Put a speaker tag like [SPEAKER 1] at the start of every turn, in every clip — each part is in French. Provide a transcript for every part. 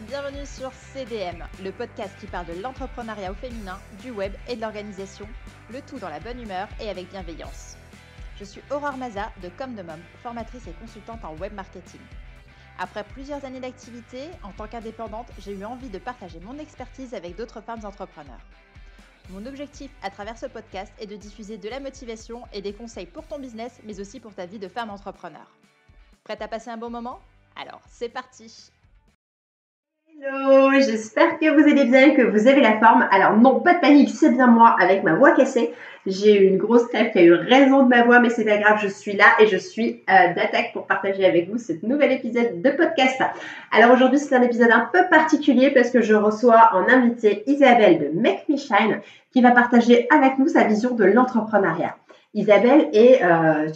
[SPEAKER 1] Bienvenue sur CDM, le podcast qui parle de l'entrepreneuriat au féminin, du web et de l'organisation, le tout dans la bonne humeur et avec bienveillance. Je suis Aurore Maza de Comme de Mom, formatrice et consultante en web marketing. Après plusieurs années d'activité, en tant qu'indépendante, j'ai eu envie de partager mon expertise avec d'autres femmes entrepreneurs. Mon objectif à travers ce podcast est de diffuser de la motivation et des conseils pour ton business, mais aussi pour ta vie de femme entrepreneur. Prête à passer un bon moment ? Alors, c'est parti!
[SPEAKER 2] Hello, j'espère que vous allez bien, que vous avez la forme. Alors non, pas de panique, c'est bien moi avec ma voix cassée. J'ai eu une grosse crève qui a eu raison de ma voix, mais c'est pas grave, je suis là et je suis d'attaque pour partager avec vous ce nouvel épisode de podcast. Alors aujourd'hui, c'est un épisode un peu particulier parce que je reçois en invité Isabelle de Make Me Shine qui va partager avec nous sa vision de l'entrepreneuriat. Isabelle est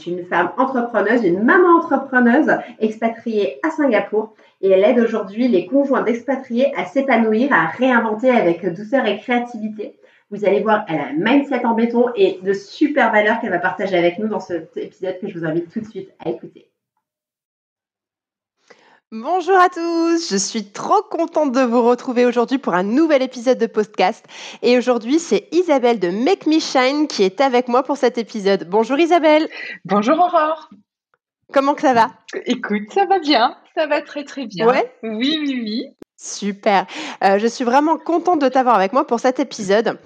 [SPEAKER 2] une femme entrepreneuse, une maman entrepreneuse expatriée à Singapour et elle aide aujourd'hui les conjoints d'expatriés à s'épanouir, à réinventer avec douceur et créativité. Vous allez voir, elle a un mindset en béton et de super valeurs qu'elle va partager avec nous dans cet épisode que je vous invite tout de suite à écouter.
[SPEAKER 3] Bonjour à tous, je suis trop contente de vous retrouver aujourd'hui pour un nouvel épisode de podcast. Et aujourd'hui, c'est Isabelle de Make Me Shine qui est avec moi pour cet épisode. Bonjour Isabelle.
[SPEAKER 4] Bonjour Aurore.
[SPEAKER 3] Comment que ça va ?
[SPEAKER 4] Écoute, ça va bien, ça va très très bien.
[SPEAKER 3] Ouais ?
[SPEAKER 4] Oui.
[SPEAKER 3] Super. Je suis vraiment contente de t'avoir avec moi pour cet épisode.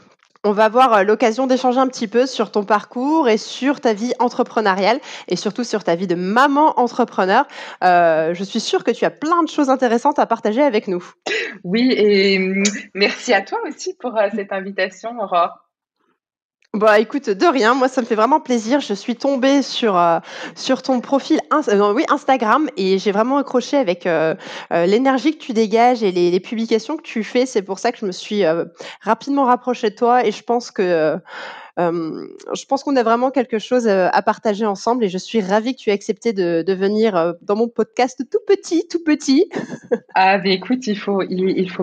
[SPEAKER 3] On va avoir l'occasion d'échanger un petit peu sur ton parcours et sur ta vie entrepreneuriale et surtout sur ta vie de maman entrepreneur. Je suis sûre que tu as plein de choses intéressantes à partager avec nous.
[SPEAKER 4] Oui, et merci à toi aussi pour cette invitation, Aurore.
[SPEAKER 3] Bah écoute, de rien, moi ça me fait vraiment plaisir. Je suis tombée sur ton profil Instagram et j'ai vraiment accroché avec l'énergie que tu dégages et les publications que tu fais. C'est pour ça que je me suis rapidement rapprochée de toi et je pense qu'on a vraiment quelque chose à partager ensemble et je suis ravie que tu aies accepté de venir dans mon podcast tout petit.
[SPEAKER 4] Ah, mais écoute, il faut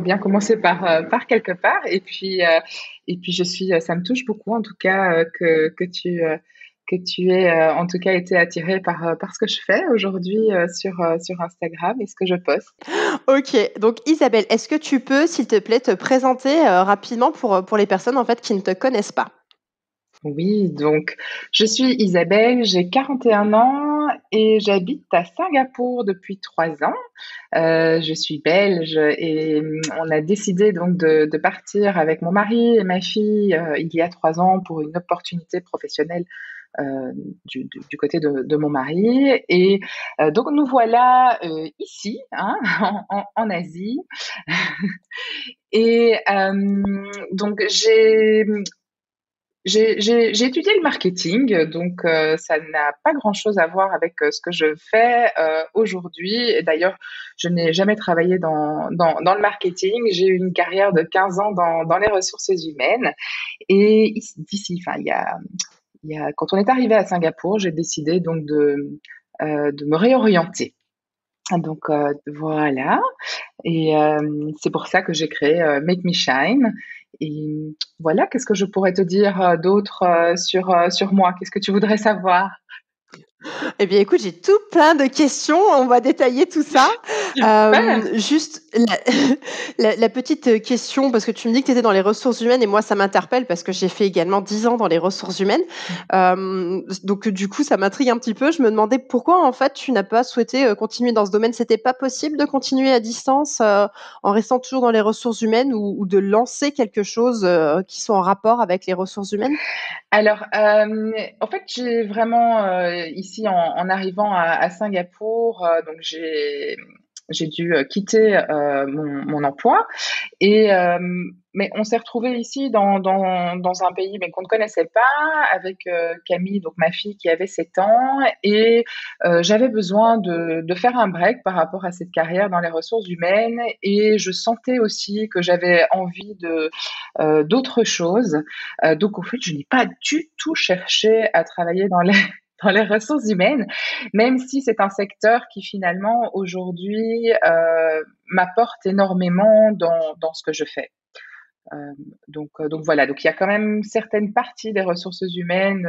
[SPEAKER 4] bien commencer par quelque part et puis ça me touche beaucoup en tout cas que tu aies en tout cas été attirée par ce que je fais aujourd'hui sur Instagram et ce que je poste.
[SPEAKER 3] Ok, donc Isabelle, est-ce que tu peux, s'il te plaît, te présenter rapidement pour les personnes en fait qui ne te connaissent pas?
[SPEAKER 4] Oui, donc je suis Isabelle, j'ai 41 ans et j'habite à Singapour depuis 3 ans. Je suis belge et on a décidé donc de partir avec mon mari et ma fille il y a 3 ans pour une opportunité professionnelle du côté de mon mari. Et donc nous voilà ici, hein, en Asie. Et donc j'ai étudié le marketing, donc ça n'a pas grand-chose à voir avec ce que je fais aujourd'hui. Et d'ailleurs, je n'ai jamais travaillé dans le marketing. J'ai eu une carrière de 15 ans dans les ressources humaines. Et d'ici, enfin, quand on est arrivé à Singapour, j'ai décidé donc de me réorienter. Donc voilà. Et c'est pour ça que j'ai créé Make Me Shine. Et voilà, qu'est-ce que je pourrais te dire d'autre sur moi? Qu'est-ce que tu voudrais savoir?
[SPEAKER 3] Eh bien, écoute, j'ai tout plein de questions. On va détailler tout ça. Juste la petite question, parce que tu me dis que tu étais dans les ressources humaines et moi, ça m'interpelle parce que j'ai fait également 10 ans dans les ressources humaines. Donc, du coup, ça m'intrigue un petit peu. Je me demandais pourquoi, en fait, tu n'as pas souhaité continuer dans ce domaine. C'était pas possible de continuer à distance en restant toujours dans les ressources humaines ou de lancer quelque chose qui soit en rapport avec les ressources humaines?
[SPEAKER 4] Alors, en fait, j'ai vraiment ici en arrivant à Singapour, donc j'ai dû quitter mon emploi et mais on s'est retrouvés ici dans un pays mais qu'on ne connaissait pas avec Camille, donc ma fille qui avait 7 ans et j'avais besoin de faire un break par rapport à cette carrière dans les ressources humaines et je sentais aussi que j'avais envie d'autre chose. Donc, en fait, je n'ai pas du tout cherché à travailler dans les, dans les ressources humaines, même si c'est un secteur qui finalement aujourd'hui m'apporte énormément dans ce que je fais. Donc voilà, donc il y a quand même certaines parties des ressources humaines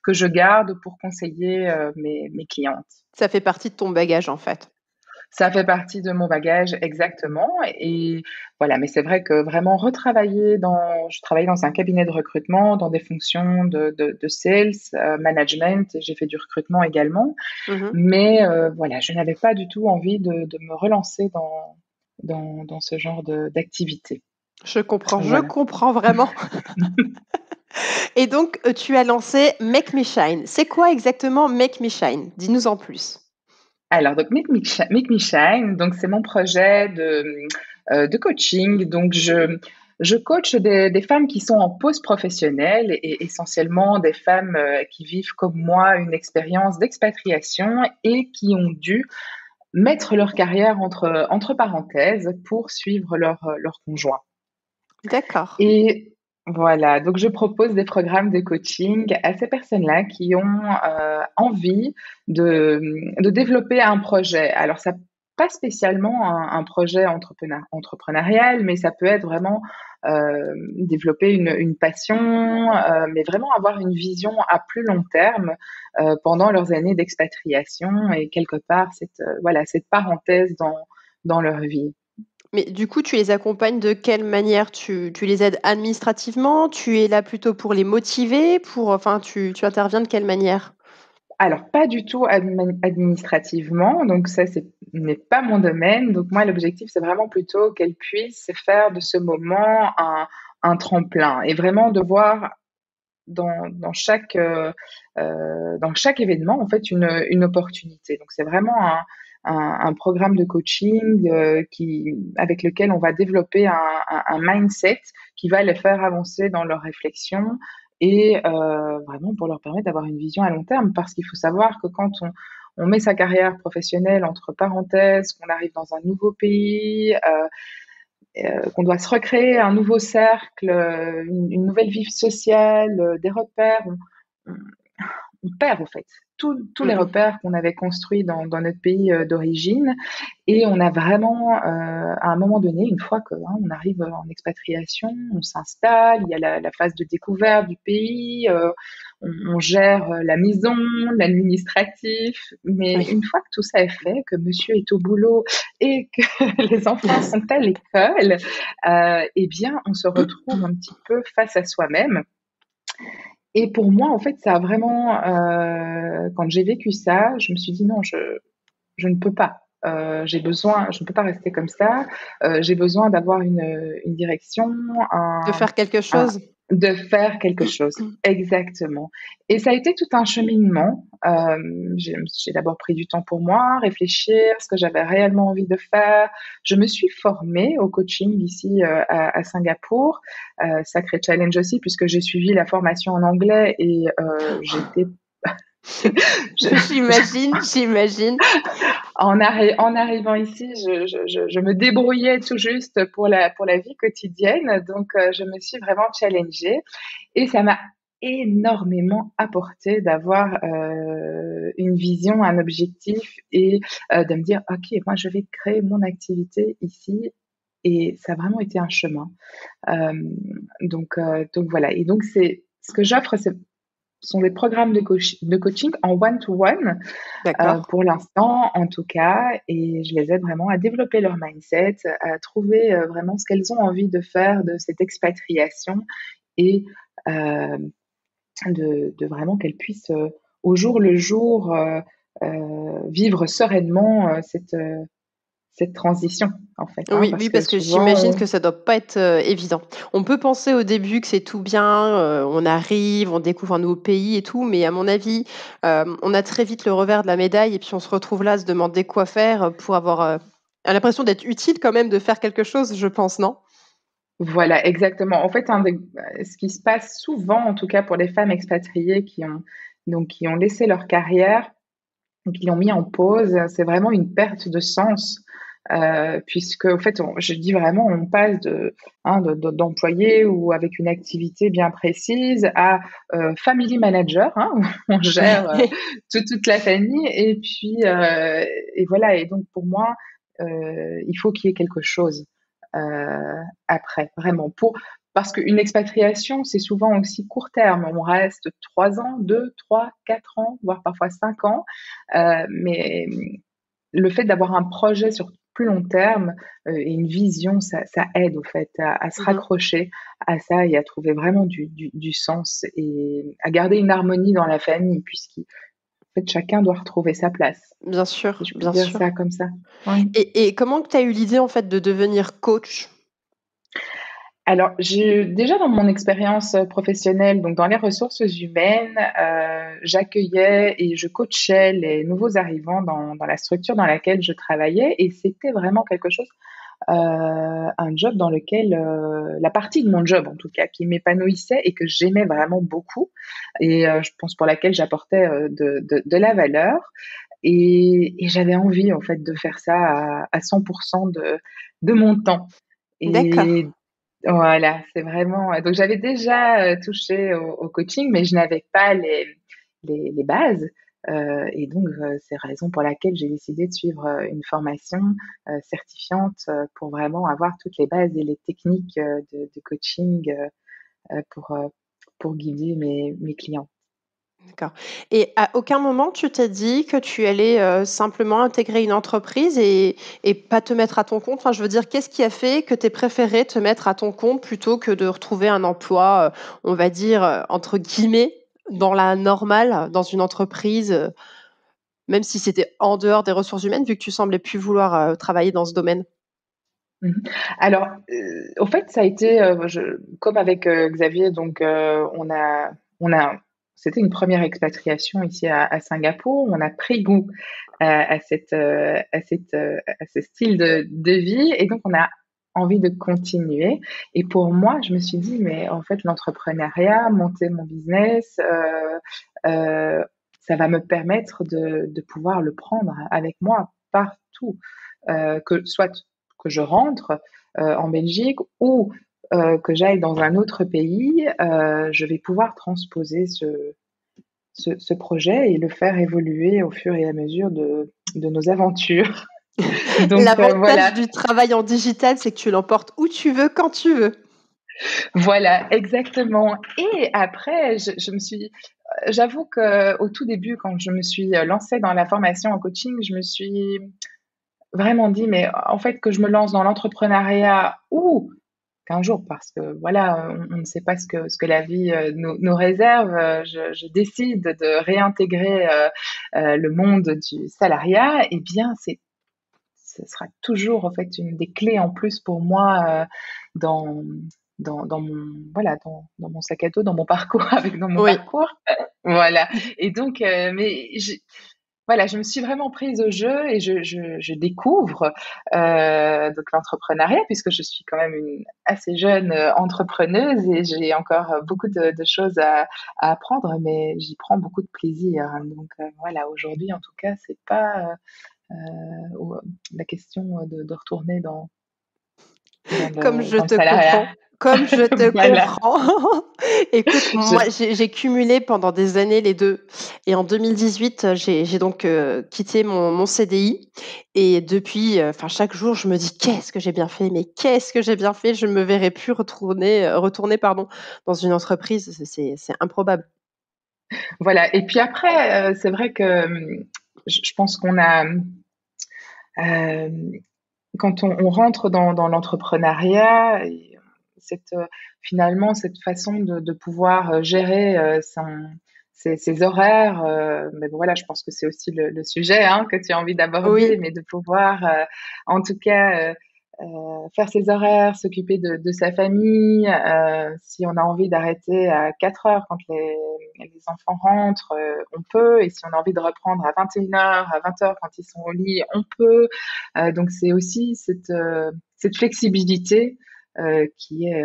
[SPEAKER 4] que je garde pour conseiller mes clientes.
[SPEAKER 3] Ça fait partie de ton bagage, en fait.
[SPEAKER 4] Ça fait partie de mon bagage, exactement. Et voilà, mais c'est vrai que vraiment je travaillais dans un cabinet de recrutement, dans des fonctions de sales, management, et j'ai fait du recrutement également.
[SPEAKER 3] Mhm.
[SPEAKER 4] Mais voilà, je n'avais pas du tout envie de me relancer dans ce genre d'activité.
[SPEAKER 3] Je
[SPEAKER 4] Voilà.
[SPEAKER 3] comprends vraiment. Et donc, tu as lancé Make Me Shine. C'est quoi exactement Make Me Shine? Dis-nous en plus.
[SPEAKER 4] Alors, donc, Make Me Shine, donc c'est mon projet de coaching. Donc, je coach des femmes qui sont en pause professionnelle et essentiellement des femmes qui vivent comme moi une expérience d'expatriation et qui ont dû mettre leur carrière entre parenthèses pour suivre leur conjoint.
[SPEAKER 3] D'accord.
[SPEAKER 4] Et voilà, donc je propose des programmes de coaching à ces personnes-là qui ont envie de développer un projet. Alors, ça pas spécialement un projet entrepreneurial, mais ça peut être vraiment développer une passion, mais vraiment avoir une vision à plus long terme pendant leurs années d'expatriation et quelque part cette parenthèse dans leur vie.
[SPEAKER 3] Mais du coup, tu les accompagnes de quelle manière? Tu les aides administrativement? Tu es là plutôt pour les motiver? Enfin, tu interviens de quelle manière?
[SPEAKER 4] Alors, pas du tout administrativement, donc ça, n'est pas mon domaine. Donc moi, l'objectif, c'est vraiment plutôt qu'elles puissent faire de ce moment un tremplin et vraiment de voir dans chaque événement, en fait, une opportunité. Donc c'est vraiment un programme de coaching avec lequel on va développer un mindset qui va les faire avancer dans leur réflexion et vraiment pour leur permettre d'avoir une vision à long terme. Parce qu'il faut savoir que quand on met sa carrière professionnelle entre parenthèses, qu'on arrive dans un nouveau pays, qu'on doit se recréer un nouveau cercle, une nouvelle vie sociale, des repères, on, on perd en fait tous les
[SPEAKER 3] Mmh mh.
[SPEAKER 4] repères qu'on avait construits dans notre pays d'origine. Et on a vraiment, à un moment donné, une fois que on arrive en expatriation, on s'installe, il y a la phase de découverte du pays, on gère la maison, l'administratif. Mais
[SPEAKER 3] Oui.
[SPEAKER 4] une fois que tout ça est fait, que monsieur est au boulot et que les enfants sont à l'école, eh bien, on se retrouve un petit peu face à soi-même. Et pour moi, en fait, ça a vraiment, quand j'ai vécu ça, je me suis dit: «Non, je ne peux pas. Je ne peux pas rester comme ça. J'ai besoin d'avoir une direction,
[SPEAKER 3] De faire quelque
[SPEAKER 4] un-
[SPEAKER 3] chose?
[SPEAKER 4] de faire quelque chose. Exactement. Et ça a été tout un cheminement. J'ai d'abord pris du temps pour moi, réfléchir ce que j'avais réellement envie de faire. Je me suis formée au coaching ici à Singapour. Sacré challenge aussi puisque j'ai suivi la formation en anglais et j'étais
[SPEAKER 3] J'imagine.
[SPEAKER 4] En arrivant ici, je me débrouillais tout juste pour la vie quotidienne, donc je me suis vraiment challengée et ça m'a énormément apporté d'avoir une vision, un objectif et de me dire: «OK, moi je vais créer mon activité ici» et ça a vraiment été un chemin. Donc voilà et donc c'est ce que j'offre, ce sont des programmes de coaching en one-to-one
[SPEAKER 3] D'accord.
[SPEAKER 4] pour l'instant, en tout cas, et je les aide vraiment à développer leur mindset, à trouver vraiment ce qu'elles ont envie de faire de cette expatriation et euh, de vraiment qu'elles puissent au jour le jour vivre sereinement cette transition, en fait, hein,
[SPEAKER 3] Oui,
[SPEAKER 4] parce
[SPEAKER 3] oui,
[SPEAKER 4] que
[SPEAKER 3] parce que
[SPEAKER 4] souvent,
[SPEAKER 3] j'imagine que ça doit pas être, évident. On peut penser au début que c'est tout bien, on arrive, on découvre un nouveau pays et tout, mais à mon avis, on a très vite le revers de la médaille et puis on se retrouve là à se demander quoi faire, pour avoir, l'impression d'être utile quand même, de faire quelque chose, je pense, non?
[SPEAKER 4] voilà, exactement. En fait, ce qui se passe souvent, en tout cas pour les femmes expatriées qui ont laissé leur carrière, qui l'ont mis en pause, c'est vraiment une perte de sens. Puisque, en fait, je dis vraiment, on passe d'employé ou avec une activité bien précise à family manager, hein, où on gère toute la famille. Et puis, et voilà. Et donc, pour moi, il faut qu'il y ait quelque chose après, vraiment. Parce qu'une expatriation, c'est souvent aussi court terme. On reste 3 ans, 2, 3, 4 ans, voire parfois 5 ans. Mais le fait d'avoir un projet sur plus long terme, et une vision, ça aide au fait à se
[SPEAKER 3] Mmh.
[SPEAKER 4] raccrocher à ça et à trouver vraiment du sens et à garder une harmonie dans la famille puisqu'en fait, chacun doit retrouver sa place,
[SPEAKER 3] Bien
[SPEAKER 4] si
[SPEAKER 3] sûr,
[SPEAKER 4] je peux
[SPEAKER 3] bien
[SPEAKER 4] dire
[SPEAKER 3] sûr.
[SPEAKER 4] ça comme ça. Oui.
[SPEAKER 3] Et comment tu as eu l'idée, en fait, de devenir coach?
[SPEAKER 4] Alors, j'ai déjà dans mon expérience, professionnelle, donc dans les ressources humaines, j'accueillais et je coachais les nouveaux arrivants dans la structure dans laquelle je travaillais et c'était vraiment quelque chose, un job dans lequel, la partie de mon job en tout cas qui m'épanouissait et que j'aimais vraiment beaucoup et je pense pour laquelle j'apportais, de la valeur et j'avais envie en fait de faire ça à 100 de mon temps
[SPEAKER 3] D'accord.
[SPEAKER 4] et voilà, c'est vraiment donc j'avais déjà, touché au coaching, mais je n'avais pas les bases, et donc c'est la raison pour laquelle j'ai décidé de suivre, une formation, certifiante, pour vraiment avoir toutes les bases et les techniques, de coaching, pour guider mes clients.
[SPEAKER 3] D'accord, et à aucun moment tu t'es dit que tu allais, simplement intégrer une entreprise et pas te mettre à ton compte? Enfin, je veux dire, qu'est-ce qui a fait que tu aies préféré te mettre à ton compte plutôt que de retrouver un emploi, on va dire, entre guillemets, «dans la normale», dans une entreprise, même si c'était en dehors des ressources humaines, vu que tu semblais plus vouloir, travailler dans ce domaine?
[SPEAKER 4] Mmh. Alors, au fait, ça a été, comme avec, Xavier, donc on a c'était une première expatriation ici à Singapour. On a pris goût à ce style de vie et donc on a envie de continuer et pour moi, je me suis dit: «Mais en fait, l'entrepreneuriat, monter mon business, ça va me permettre de pouvoir le prendre avec moi partout». Que soit que je rentre, en Belgique ou, que j'aille dans un autre pays, je vais pouvoir transposer ce projet et le faire évoluer au fur et à mesure de nos aventures. Donc,
[SPEAKER 3] L'avantage
[SPEAKER 4] voilà,
[SPEAKER 3] du travail en digital, c'est que tu l'emportes où tu veux, quand tu veux.
[SPEAKER 4] voilà, exactement et après je me suis j'avoue qu'au tout début, quand je me suis, lancée dans la formation en coaching, je me suis vraiment dit: «Mais en fait, que je me lance dans l'entrepreneuriat ou qu'un jour parce que voilà, on ne sait pas ce que la vie, nous réserve, je décide de réintégrer, le monde du salariat et bien ce sera toujours en fait une des clés en plus pour moi, dans dans mon voilà, dans mon sac à dos, dans mon parcours avec dans mon
[SPEAKER 3] Oui.
[SPEAKER 4] parcours. Voilà et donc mais voilà, je me suis vraiment prise au jeu et je découvre, donc l'entrepreneuriat puisque je suis quand même une assez jeune, entrepreneuse et j'ai encore, beaucoup de choses à apprendre, mais j'y prends beaucoup de plaisir, hein, donc voilà, aujourd'hui, en tout cas, c'est pas, ou la question, de retourner
[SPEAKER 3] Comme je
[SPEAKER 4] dans le
[SPEAKER 3] te
[SPEAKER 4] salariat.
[SPEAKER 3] comprends, comme je te
[SPEAKER 4] Voilà,
[SPEAKER 3] comprends. Écoute, moi,
[SPEAKER 4] je
[SPEAKER 3] j'ai cumulé pendant des années les 2 et en 2018, j'ai donc, quitté mon CDI et depuis, enfin, chaque jour, je me dis: «Qu'est-ce que j'ai bien fait? Mais qu'est-ce que j'ai bien fait?» Je ne me verrai plus retourner, pardon, dans une entreprise, c'est improbable.
[SPEAKER 4] voilà et puis après, c'est vrai que, je pense qu'on a, hem quand on rentre dans l'entrepreneuriat et cette, finalement, cette façon de pouvoir, gérer, ses horaires, mais bon, voilà, je pense que c'est aussi le sujet, hein, que tu as envie d'aborder,
[SPEAKER 3] Oui,
[SPEAKER 4] mais de pouvoir, en tout cas, faire ses horaires, s'occuper de sa famille, si on a envie d'arrêter à 4 heures quand les enfants rentrent, on peut et si on a envie de reprendre à 21 heures, à 20 heures quand ils sont au lit, on peut. Donc c'est aussi cette flexibilité, qui est,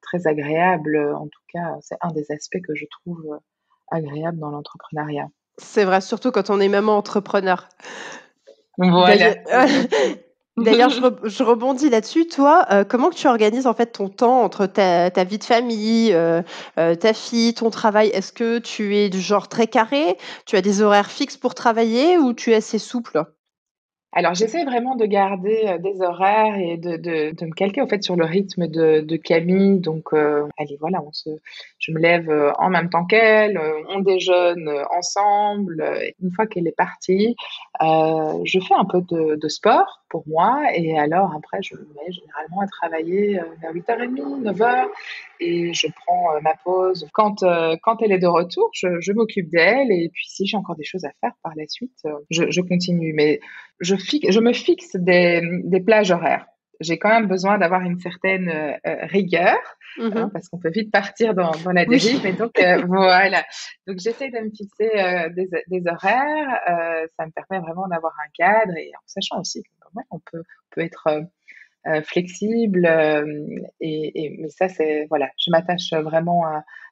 [SPEAKER 4] très agréable, en tout cas, c'est un des aspects que je trouve, agréable dans l'entrepreneuriat.
[SPEAKER 3] c'est vrai, surtout quand on est maman entrepreneur. D'ailleurs
[SPEAKER 4] Voilà, exactement.
[SPEAKER 3] d'ailleurs, je rebondis là-dessus. Toi, comment que tu organises, en fait, ton temps entre ta vie de famille, ta fille, ton travail? Est-ce que tu es du genre très carré? Tu as des horaires fixes pour travailler ou tu es assez souple?
[SPEAKER 4] Alors, j'essaie vraiment de garder des horaires et de me calquer en fait sur le rythme de Camille. Donc, allez, voilà, je me lève en même temps qu'elle, on déjeune ensemble. Une fois qu'elle est partie, je fais un peu de sport pour moi et alors après, je me mets généralement à travailler vers 8h30, 9h et je prends ma pause. Quand elle est de retour, je m'occupe d'elle et puis si j'ai encore des choses à faire par la suite, je continue. Mais je me fixe des plages horaires. J'ai quand même besoin d'avoir une certaine rigueur, hein,
[SPEAKER 3] Mhm.
[SPEAKER 4] parce qu'on peut vite partir dans la
[SPEAKER 3] Oui.
[SPEAKER 4] dérive. Et donc, voilà. Donc, j'essaie de me fixer des horaires. Ça me permet vraiment d'avoir un cadre et en sachant aussi que ouais, peut être flexible. Mais ça, voilà, je m'attache vraiment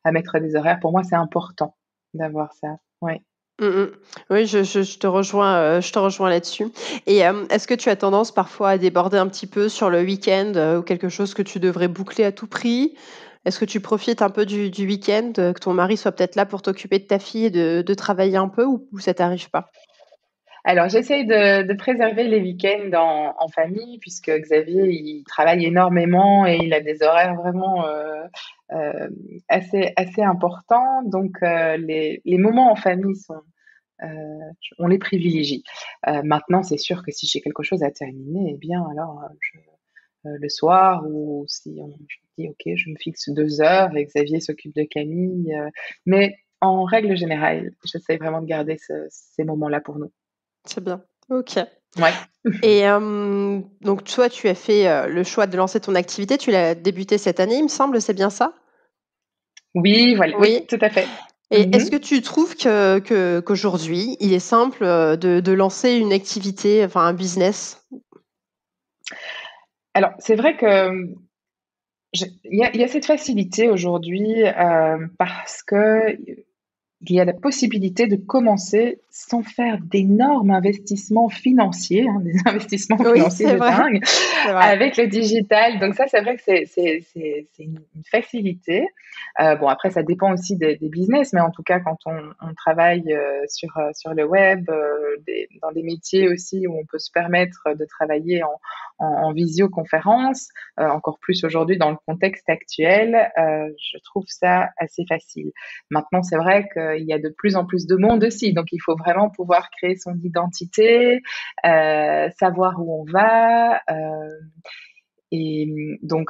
[SPEAKER 4] à mettre des horaires. Pour moi, c'est important d'avoir ça. Ouais.
[SPEAKER 3] Mmh mh. Oui, je te rejoins là-dessus et est-ce que tu as tendance parfois à déborder un petit peu sur le week-end, ou quelque chose que tu devrais boucler à tout prix? Est-ce que tu profites un peu du week-end, que ton mari soit peut-être là pour t'occuper de ta fille et de travailler un peu ou ça t'arrive pas?
[SPEAKER 4] Alors, j'essaye de préserver les week-ends en famille, puisque Xavier, il travaille énormément et il a des horaires vraiment assez importants. Donc, les moments en famille euh, on les privilégie. Maintenant, c'est sûr que si j'ai quelque chose à terminer, eh bien, alors, le soir, ou si je me dis, OK, je me fixe 2 heures et Xavier s'occupe de Camille. Mais en règle générale, j'essaie vraiment de garder ces moments-là pour nous.
[SPEAKER 3] C'est bien. OK
[SPEAKER 4] Ouais.
[SPEAKER 3] et donc toi, tu as fait, le choix de lancer ton activité, tu l'as débutée cette année, il me semble, c'est bien ça?
[SPEAKER 4] Oui, voilà, oui,
[SPEAKER 3] Oui
[SPEAKER 4] tout à fait.
[SPEAKER 3] et est-ce que
[SPEAKER 4] Mmh.
[SPEAKER 3] tu trouves qu'aujourd'hui, il est simple, de lancer une activité, enfin un business?
[SPEAKER 4] Alors, c'est vrai que, il y a cette facilité aujourd'hui, parce que il y a la possibilité de commencer sans faire d'énormes investissements financiers, hein, des investissements
[SPEAKER 3] Oui,
[SPEAKER 4] financiers
[SPEAKER 3] c'est
[SPEAKER 4] de
[SPEAKER 3] vrai,
[SPEAKER 4] dingue
[SPEAKER 3] c'est vrai.
[SPEAKER 4] avec le digital. Donc ça, c'est vrai que c'est une facilité. Bon, après, ça dépend aussi des business, mais en tout cas, quand on travaille sur le web, dans des métiers aussi où on peut se permettre de travailler en visioconférence, encore plus aujourd'hui dans le contexte actuel, je trouve ça assez facile. Maintenant, c'est vrai qu'il y a de plus en plus de monde aussi, donc il faut vraiment pouvoir créer son identité, savoir où on va. Et donc,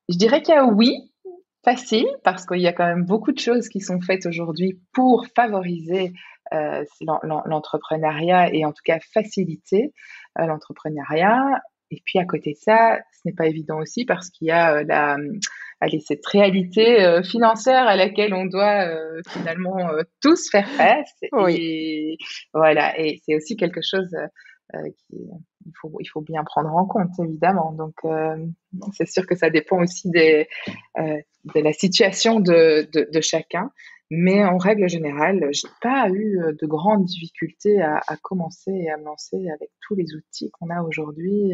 [SPEAKER 4] je dirais qu'il y a oui, facile, parce qu'il y a quand même beaucoup de choses qui sont faites aujourd'hui pour favoriser l'entrepreneuriat et en tout cas faciliter l'entrepreneuriat. Et puis à côté de ça, ce n'est pas évident aussi parce qu'il y a allez, cette réalité financière à laquelle on doit finalement tous faire face.
[SPEAKER 3] Oui.
[SPEAKER 4] Et voilà, et c'est aussi quelque chose il faut bien prendre en compte, évidemment. Donc, c'est sûr que ça dépend aussi de la situation de chacun. Mais en règle générale, j'ai pas eu de grandes difficultés à commencer et à me lancer avec tous les outils qu'on a aujourd'hui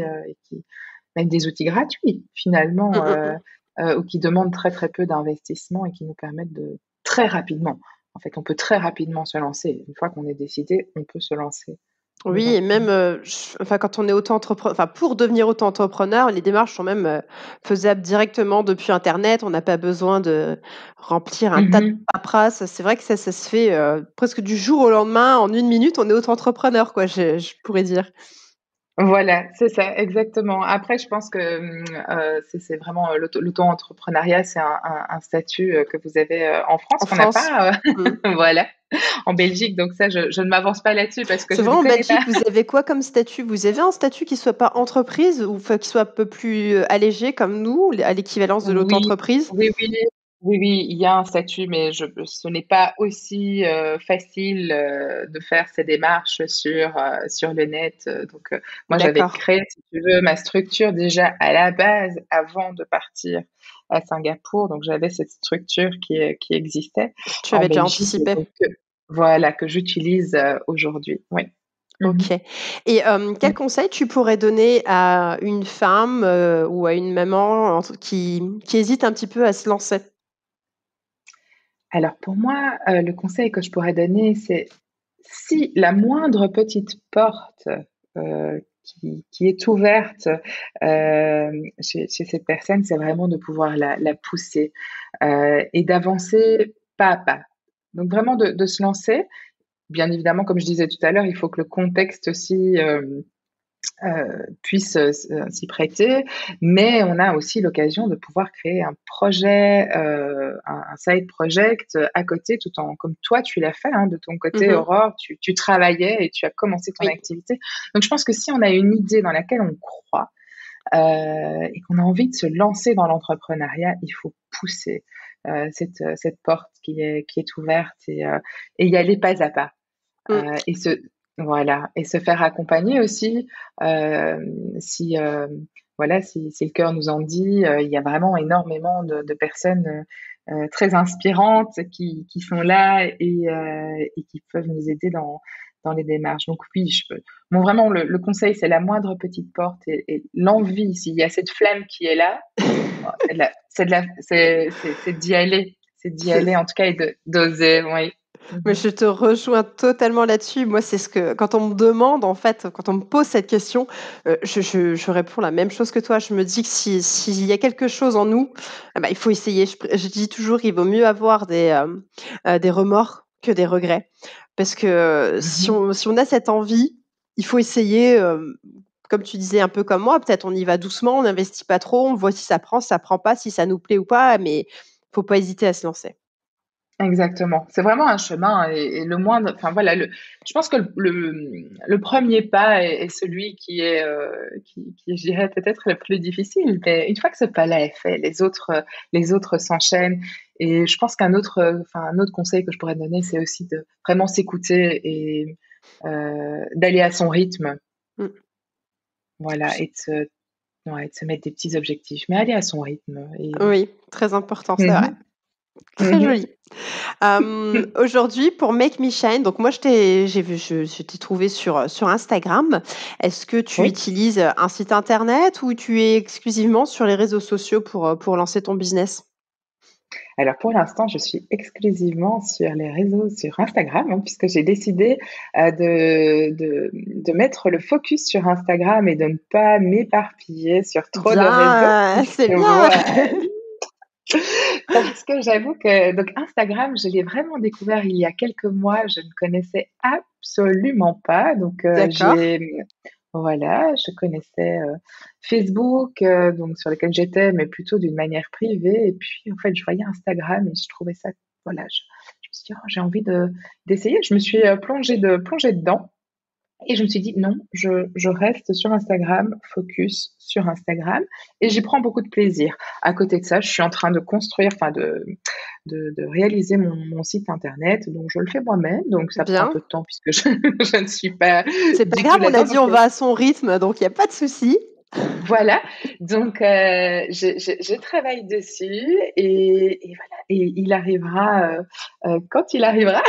[SPEAKER 4] même des outils gratuits
[SPEAKER 3] Mmh,
[SPEAKER 4] finalement,
[SPEAKER 3] mmh mh.
[SPEAKER 4] ou qui demandent très très peu d'investissement et qui nous permettent de très rapidement. En fait, on peut très rapidement se lancer. Une fois qu'on est décidé, on peut se lancer
[SPEAKER 3] Oui
[SPEAKER 4] dedans.
[SPEAKER 3] et même, ch enfin, quand on est enfin, pour devenir auto-entrepreneur, les démarches sont même, faisables directement depuis internet. On n'a pas besoin de remplir un tas de
[SPEAKER 4] Mhm.
[SPEAKER 3] paperasse. C'est vrai que ça se fait, presque du jour au lendemain. En une minute, on est auto-entrepreneur, quoi, je pourrais dire.
[SPEAKER 4] Voilà, c'est ça, exactement. Après, je pense que c'est vraiment l'auto-entrepreneuriat, c'est un statut que vous avez en France
[SPEAKER 3] En
[SPEAKER 4] qu'on n'a
[SPEAKER 3] France.
[SPEAKER 4] pas,
[SPEAKER 3] Mmh.
[SPEAKER 4] voilà, en Belgique. Donc ça, je ne m'avance pas là-dessus parce que
[SPEAKER 3] C'est
[SPEAKER 4] je
[SPEAKER 3] vrai
[SPEAKER 4] ne
[SPEAKER 3] en
[SPEAKER 4] connais
[SPEAKER 3] Belgique,
[SPEAKER 4] pas.
[SPEAKER 3] vous avez quoi comme statut? Vous avez un statut qui soit pas entreprise ou enfin qui soit un peu plus, allégé comme nous, à l'équivalence de
[SPEAKER 4] Oui,
[SPEAKER 3] l'auto-entreprise?
[SPEAKER 4] oui, oui, oui, oui, il y a un statut, mais ce n'est pas aussi facile de faire ces démarches sur le net. Donc, moi, j'avais
[SPEAKER 3] D'accord.
[SPEAKER 4] créé, si tu veux, ma structure déjà à la base avant de partir à Singapour. Donc, j'avais cette structure qui existait
[SPEAKER 3] Tu
[SPEAKER 4] en
[SPEAKER 3] avais déjà
[SPEAKER 4] Belgique et
[SPEAKER 3] anticipé?
[SPEAKER 4] donc, voilà, que j'utilise aujourd'hui. Oui.
[SPEAKER 3] OK
[SPEAKER 4] Mhm.
[SPEAKER 3] et quel conseil tu pourrais donner à une femme, ou à une maman qui hésite un petit peu à se lancer?
[SPEAKER 4] Alors pour moi, le conseil que je pourrais donner, c'est si la moindre petite porte qui est ouverte chez cette personne, c'est vraiment de pouvoir la pousser et d'avancer pas à pas. Donc vraiment de se lancer. Bien évidemment, comme je disais tout à l'heure, il faut que le contexte aussi puisse s'y prêter, mais on a aussi l'occasion de pouvoir créer un projet, un side project à côté, tout en comme toi tu l'as fait de ton côté, Aurore, tu travaillais et tu as commencé ton activité. Donc je pense que si on a une idée dans laquelle on croit et qu'on a envie de se lancer dans l'entrepreneuriat, il faut pousser cette porte qui est ouverte et y aller pas à pas. Et se faire accompagner aussi si le cœur nous en dit. Il y a vraiment énormément de personnes très inspirantes qui sont là et qui peuvent nous aider dans les démarches. Donc oui, vraiment le conseil, c'est la moindre petite porte et l'envie. S'il y a cette flamme qui est là, c'est d'y aller, en tout cas, et d'oser. Oui.
[SPEAKER 3] Mais je te rejoins totalement là-dessus. Moi, c'est quand on me demande, en fait, quand on me pose cette question, je réponds la même chose que toi. Je me dis que s'il y a quelque chose en nous, il faut essayer. Je dis toujours qu'il vaut mieux avoir des remords que des regrets. Parce que si on a cette envie, il faut essayer, comme tu disais, un peu comme moi, peut-être on y va doucement, on n'investit pas trop, on voit si ça prend pas, si ça nous plaît ou pas, mais faut pas hésiter à se lancer.
[SPEAKER 4] Exactement. C'est vraiment un chemin et le moindre, enfin voilà, je pense que le premier pas est celui qui est, je dirais peut-être le plus difficile. Mais une fois que ce pas-là est fait, les autres s'enchaînent. Et je pense un autre conseil que je pourrais donner, c'est aussi de vraiment s'écouter et d'aller à son rythme. Voilà, et de se mettre des petits objectifs, mais aller à son rythme.
[SPEAKER 3] Oui, très important, c'est vrai. Très joli. Aujourd'hui, pour Make Me Shine, donc moi, je t'ai trouvé sur Instagram. Est-ce que tu utilises un site internet ou tu es exclusivement sur les réseaux sociaux pour lancer ton business?
[SPEAKER 4] Alors pour l'instant, je suis exclusivement sur les réseaux, sur Instagram, puisque j'ai décidé de mettre le focus sur Instagram et de ne pas m'éparpiller sur trop de réseaux.
[SPEAKER 3] C'est bien.
[SPEAKER 4] Parce que j'avoue que donc Instagram, je l'ai vraiment découvert il y a quelques mois. Je ne connaissais absolument pas. Donc je connaissais Facebook, donc sur lequel j'étais, mais plutôt d'une manière privée. Et puis en fait, je voyais Instagram et je trouvais ça. Voilà, je me suis dit, j'ai envie d'essayer. Je me suis plongée dedans. Et je me suis dit, non, je reste sur Instagram, focus sur Instagram, et j'y prends beaucoup de plaisir. À côté de ça, je suis en train de construire, de réaliser mon site internet, donc je le fais moi-même, donc ça prend un peu de temps puisque je ne suis pas...
[SPEAKER 3] C'est pas grave, on a dit on va à son rythme, donc il n'y a pas de souci.
[SPEAKER 4] Voilà, donc je travaille dessus et voilà, et il arrivera quand il arrivera.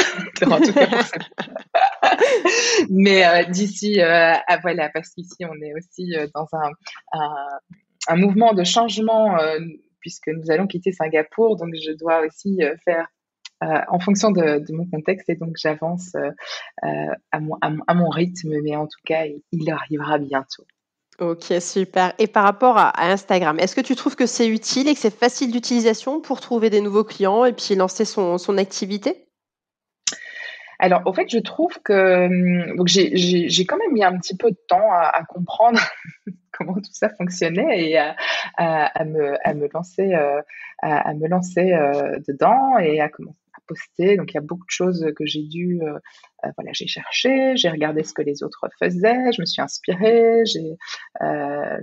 [SPEAKER 4] En tout cas, mais d'ici, voilà, parce qu'ici on est aussi dans un mouvement de changement puisque nous allons quitter Singapour, donc je dois aussi faire en fonction de mon contexte et donc j'avance à mon rythme, mais en tout cas, il arrivera bientôt.
[SPEAKER 3] Ok, super. Et par rapport à Instagram, est-ce que tu trouves que c'est utile et que c'est facile d'utilisation pour trouver des nouveaux clients et puis lancer son activité?
[SPEAKER 4] Alors, au fait, je trouve que donc j'ai quand même mis un petit peu de temps à comprendre comment tout ça fonctionnait et à me lancer dedans et à commencer à poster. Donc, il y a beaucoup de choses que j'ai dû j'ai cherché, j'ai regardé ce que les autres faisaient, je me suis inspirée, j'ai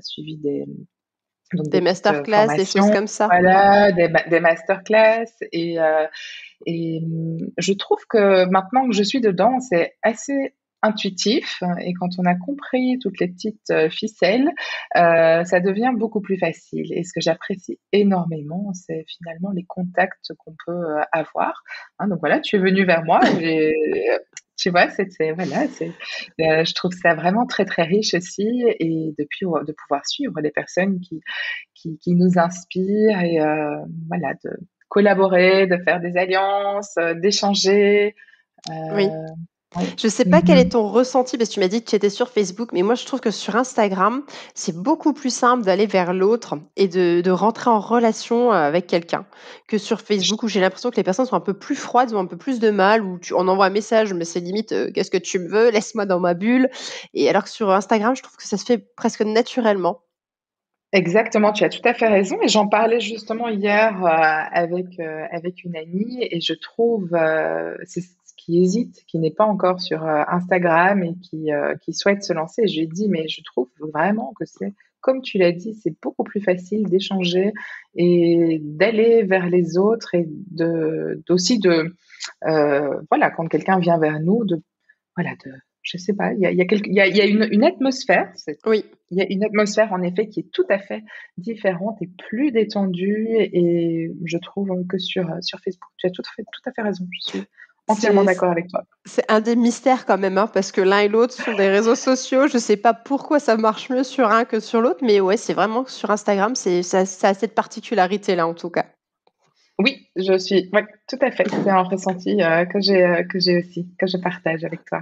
[SPEAKER 4] suivi des
[SPEAKER 3] masterclass, des choses comme ça.
[SPEAKER 4] Voilà, des masterclass et je trouve que maintenant que je suis dedans, c'est assez intuitif et quand on a compris toutes les petites ficelles, ça devient beaucoup plus facile. Et ce que j'apprécie énormément, c'est finalement les contacts qu'on peut avoir. Donc voilà, tu es venu vers moi et tu vois, je trouve ça vraiment très très riche aussi et de pouvoir suivre des personnes qui nous inspirent et de collaborer, de faire des alliances, d'échanger.
[SPEAKER 3] Oui.
[SPEAKER 4] Oui.
[SPEAKER 3] Je sais pas quel est ton ressenti, parce que tu m'as dit que tu étais sur Facebook, mais moi je trouve que sur Instagram, c'est beaucoup plus simple d'aller vers l'autre et de rentrer en relation avec quelqu'un que sur Facebook, où j'ai l'impression que les personnes sont un peu plus froides, ont un peu plus de mal, où on envoie un message, mais c'est limite qu'est-ce que tu me veux, laisse-moi dans ma bulle. Et alors que sur Instagram, je trouve que ça se fait presque naturellement.
[SPEAKER 4] Exactement, tu as tout à fait raison et j'en parlais justement hier, avec une amie et je trouve, c'est ce qui hésite, qui n'est pas encore sur, Instagram et qui souhaite se lancer. Je lui ai dit: «Mais je trouve vraiment que c'est comme tu l'as dit, c'est beaucoup plus facile d'échanger et d'aller vers les autres et d'aussi voilà, quand quelqu'un vient vers nous, voilà, je sais pas, il y a une atmosphère,
[SPEAKER 3] Oui.
[SPEAKER 4] il y a une atmosphère en effet qui est tout à fait différente et plus détendue et je trouve que sur Facebook. Tu as tout à fait raison. Je suis entièrement
[SPEAKER 3] C'est
[SPEAKER 4] d'accord avec toi.
[SPEAKER 3] c'est un des mystères quand même, hein, parce que l'un et l'autre sont des réseaux sociaux. Je sais pas pourquoi ça marche mieux sur un que sur l'autre, mais ouais, c'est vraiment que sur Instagram, ça a cette particularité-là, en tout cas.
[SPEAKER 4] Oui, ouais, tout à fait. C'est un ressenti, que j'ai aussi, que je partage avec toi.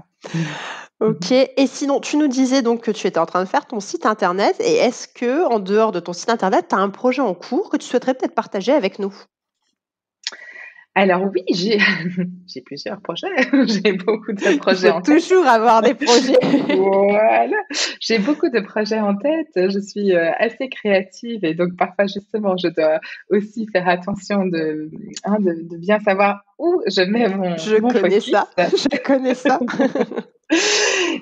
[SPEAKER 3] OK, et sinon, tu nous disais donc que tu étais en train de faire ton site internet, et est-ce que en dehors de ton site internet, tu as un projet en cours que tu souhaiterais peut-être partager avec nous?
[SPEAKER 4] Alors oui, j'ai j'ai plusieurs projets, j'ai beaucoup de
[SPEAKER 3] Il
[SPEAKER 4] projets
[SPEAKER 3] faut
[SPEAKER 4] en tête.
[SPEAKER 3] toujours avoir des projets.
[SPEAKER 4] Voilà, j'ai beaucoup de projets en tête. Je suis, assez créative et donc parfois justement je dois aussi faire attention de bien savoir où je mets
[SPEAKER 3] Je
[SPEAKER 4] mon
[SPEAKER 3] connais
[SPEAKER 4] focus.
[SPEAKER 3] ça, je connais ça.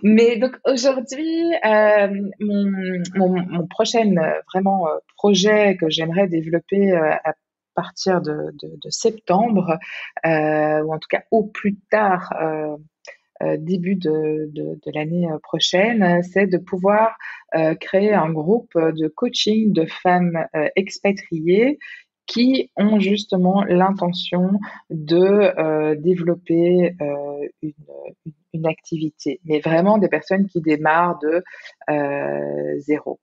[SPEAKER 4] Mais donc aujourd'hui, mon prochain, vraiment, projet que j'aimerais développer, à partir de septembre, ou en tout cas au plus tard, début de l'année prochaine, c'est de pouvoir créer un groupe de coaching de femmes expatriées qui ont justement l'intention de développer une activité, mais vraiment des personnes qui démarrent de zéro.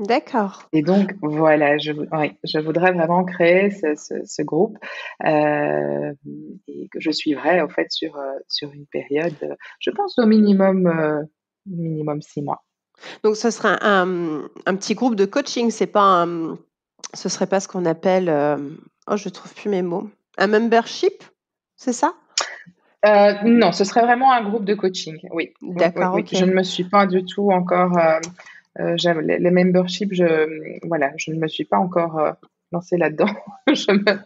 [SPEAKER 3] D'accord.
[SPEAKER 4] Et donc voilà, oui, je voudrais vraiment créer ce groupe, et que je suivrai en fait sur une période, je pense au minimum 6 mois.
[SPEAKER 3] Donc ce serait un petit groupe de coaching, ce serait pas ce qu'on appelle, oh je trouve plus mes mots. Un membership? C'est ça?
[SPEAKER 4] Non, ce serait vraiment un groupe de coaching, oui. Oui, oui,
[SPEAKER 3] D'accord,
[SPEAKER 4] oui. Je
[SPEAKER 3] OK.
[SPEAKER 4] ne me suis pas du tout encore, j'avoue les memberships, voilà, je ne me suis pas encore, lancée là-dedans. Je me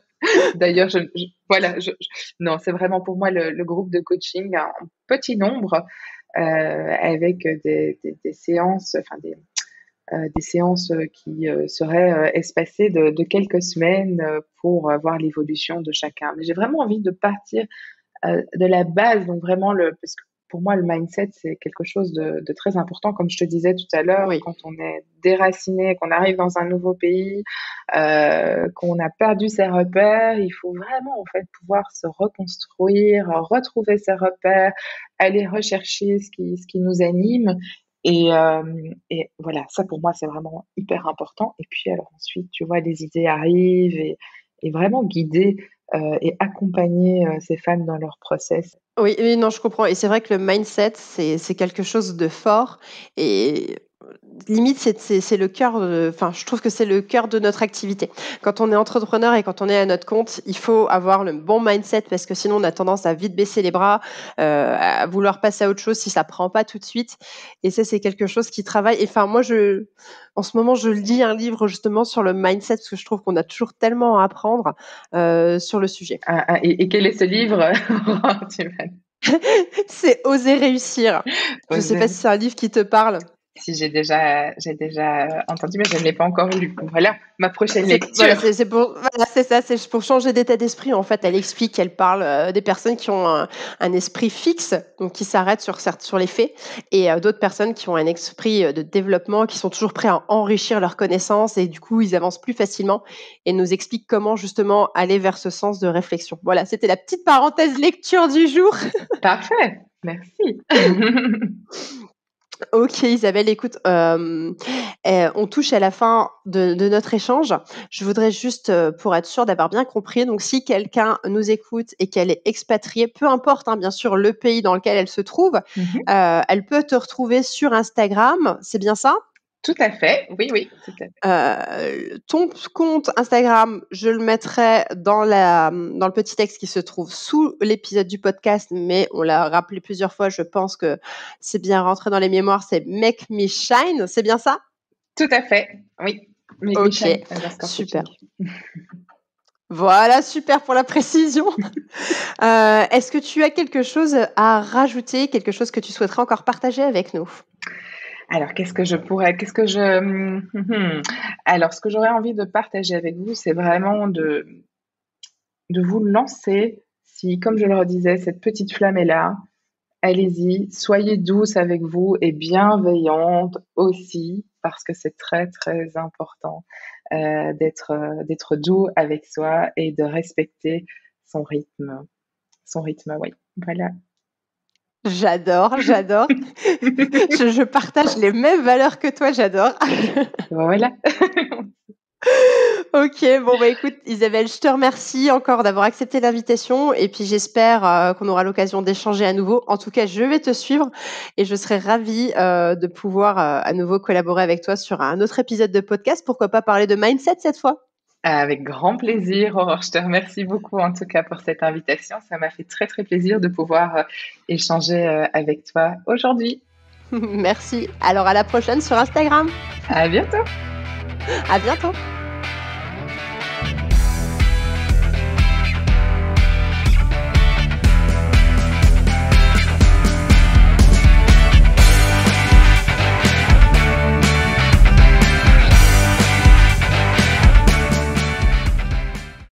[SPEAKER 4] D'ailleurs, voilà, non, c'est vraiment pour moi le groupe de coaching en petit nombre, avec des séances, enfin des séances qui seraient espacées de quelques semaines pour voir l'évolution de chacun. Mais j'ai vraiment envie de partir de la base, donc vraiment parce que pour moi, le mindset, c'est quelque chose de très important. Comme je te disais tout à l'heure,
[SPEAKER 3] Oui.
[SPEAKER 4] quand on est déraciné, qu'on arrive dans un nouveau pays, qu'on a perdu ses repères, il faut vraiment, en fait, pouvoir se reconstruire, retrouver ses repères, aller rechercher ce qui nous anime. Et voilà, ça pour moi, c'est vraiment hyper important. Et puis, alors ensuite, tu vois, les idées arrivent et vraiment guider et accompagner ces femmes dans leur process.
[SPEAKER 3] Oui, oui, non, je comprends, et c'est vrai que le mindset, c'est quelque chose de fort, et limite, c'est le cœur, enfin, je trouve que c'est le cœur de notre activité. Quand on est entrepreneur et quand on est à notre compte, il faut avoir le bon mindset, parce que sinon on a tendance à vite baisser les bras, à vouloir passer à autre chose si ça prend pas tout de suite, et ça, c'est quelque chose qui travaille. Et enfin, moi, en ce moment, je lis un livre justement sur le mindset, parce que je trouve qu'on a toujours tellement à apprendre, sur le sujet.
[SPEAKER 4] Et quel est ce livre? Tu m'as
[SPEAKER 3] C'est Oser réussir. Je sais pas si
[SPEAKER 4] osé.
[SPEAKER 3] c'est un livre qui te parle?
[SPEAKER 4] Si j'ai déjà entendu, mais je ne l'ai pas encore lu. Voilà, ma prochaine
[SPEAKER 3] Voilà,
[SPEAKER 4] lecture.
[SPEAKER 3] c'est ça, c'est pour changer d'état d'esprit. En fait, elle explique, elle parle, des personnes qui ont un esprit fixe, donc qui s'arrêtent sur les faits, et d'autres personnes qui ont un esprit, de développement, qui sont toujours prêts à enrichir leurs connaissances, et du coup, ils avancent plus facilement, et nous explique comment justement aller vers ce sens de réflexion. Voilà, c'était la petite parenthèse lecture du jour.
[SPEAKER 4] Parfait, merci.
[SPEAKER 3] Ok Isabelle, écoute, on touche à la fin de notre échange. Je voudrais juste, pour être sûre d'avoir bien compris, donc si quelqu'un nous écoute et qu'elle est expatriée, peu importe, hein, bien sûr, le pays dans lequel elle se trouve, elle peut te retrouver sur Instagram, c'est bien ça?
[SPEAKER 4] Tout à fait, oui, oui, tout à fait.
[SPEAKER 3] Ton compte Instagram, je le mettrai dans le petit texte qui se trouve sous l'épisode du podcast, mais on l'a rappelé plusieurs fois, je pense que c'est bien rentré dans les mémoires, c'est Make Me Shine, c'est bien ça?
[SPEAKER 4] Tout à fait, oui. Make Me Shine _
[SPEAKER 3] super.
[SPEAKER 4] coaching.
[SPEAKER 3] Voilà, super pour la précision. Est-ce que tu as quelque chose à rajouter, quelque chose que tu souhaiterais encore partager avec nous?
[SPEAKER 4] Alors, Alors, ce que j'aurais envie de partager avec vous, c'est vraiment de vous lancer. Si, comme je le redisais, cette petite flamme est là, allez-y, soyez douce avec vous et bienveillante aussi, parce que c'est très, très important d'être doux avec soi et de respecter son rythme. Oui, voilà.
[SPEAKER 3] J'adore. Je partage les mêmes valeurs que toi, j'adore.
[SPEAKER 4] Voilà.
[SPEAKER 3] Ok, bon bah écoute Isabelle, je te remercie encore d'avoir accepté l'invitation et puis j'espère qu'on aura l'occasion d'échanger à nouveau. En tout cas, je vais te suivre et je serai ravie de pouvoir à nouveau collaborer avec toi sur un autre épisode de podcast. Pourquoi pas parler de mindset cette fois?
[SPEAKER 4] Avec grand plaisir, Aurore. Je te remercie beaucoup en tout cas pour cette invitation. Ça m'a fait très très plaisir de pouvoir échanger avec toi aujourd'hui.
[SPEAKER 3] Merci. Alors à la prochaine sur Instagram.
[SPEAKER 4] À bientôt.
[SPEAKER 3] À bientôt.